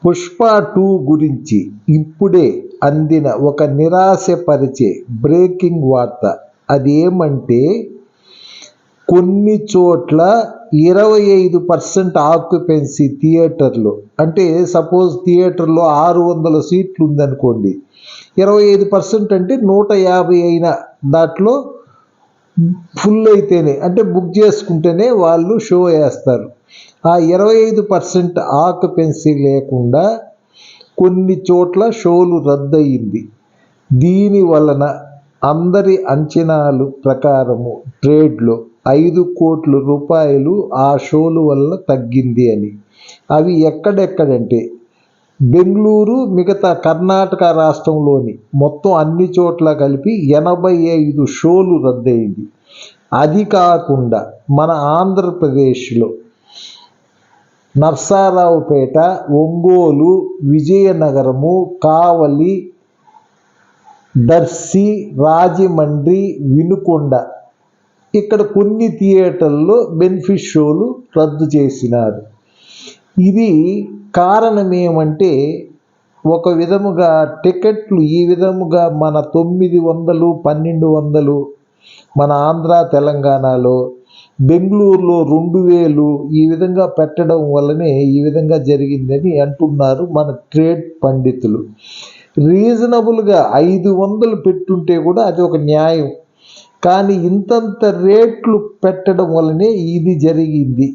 పుష్ప 2 గురించి ఇప్పుడే అందిన ఒక నిరాశపరిచే బ్రేకింగ్ వార్త. అదేమంటే కొన్ని చోట్ల 25% ఆక్యుపెన్సీ థియేటర్లో. అంటే సపోజ్ థియేటర్లో 600 సీట్లు ఉందనుకోండి, 25% అంటే 150 అయిన దాంట్లో ఫుల్ అయితేనే, అంటే బుక్ చేసుకుంటేనే వాళ్ళు షో వేస్తారు. ఆ 25% ఆక్యుపెన్సీ లేకుండా కొన్ని చోట్ల షోలు రద్దయింది. దీని వలన అందరి అంచనాలు ప్రకారము ట్రేడ్లో 5 కోట్ల రూపాయలు ఆ షోలు వల్ల తగ్గింది అని. అవి ఎక్కడెక్కడంటే బెంగళూరు, మిగతా కర్ణాటక రాష్ట్రంలోని మొత్తం అన్ని చోట్ల కలిపి 85 షోలు రద్దయింది. అది కాకుండా మన ఆంధ్రప్రదేశ్లో నర్సారావుపేట, ఒంగోలు, విజయనగరము, కావలి, దర్శి, రాజమండ్రి, వినుకొండ, ఇక్కడ కొన్ని థియేటర్లో బెనిఫిట్ షోలు రద్దు చేసినారు. ఇది కారణం ఏమంటే ఒక విధముగా టికెట్లు ఈ విధముగా మన 900, 1200 మన ఆంధ్ర తెలంగాణలో, బెంగళూరులో 2000 ఈ విధంగా పెట్టడం వల్లనే ఈ విధంగా జరిగిందని అంటున్నారు మన ట్రేడ్ పండితులు. రీజనబుల్గా 500 పెట్టుంటే కూడా అది ఒక న్యాయం, కానీ ఇంతంత రేట్లు పెట్టడం వల్లనే ఇది జరిగింది.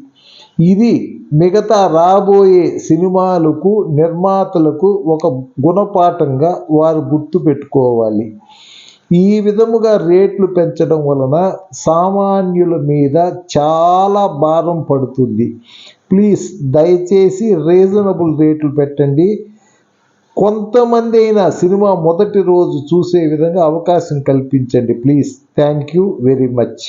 ఇది మిగతా రాబోయే సినిమాలకు, నిర్మాతలకు ఒక గుణపాఠంగా వారు గుర్తుపెట్టుకోవాలి. ఈ విధముగా రేట్లు పెంచడం వలన సామాన్యుల మీద చాలా భారం పడుతుంది. ప్లీజ్ దయచేసి రీజనబుల్ రేట్లు పెట్టండి. కొంతమంది అయినా సినిమా మొదటి రోజు చూసే విధంగా అవకాశం కల్పించండి please. Thank you very much.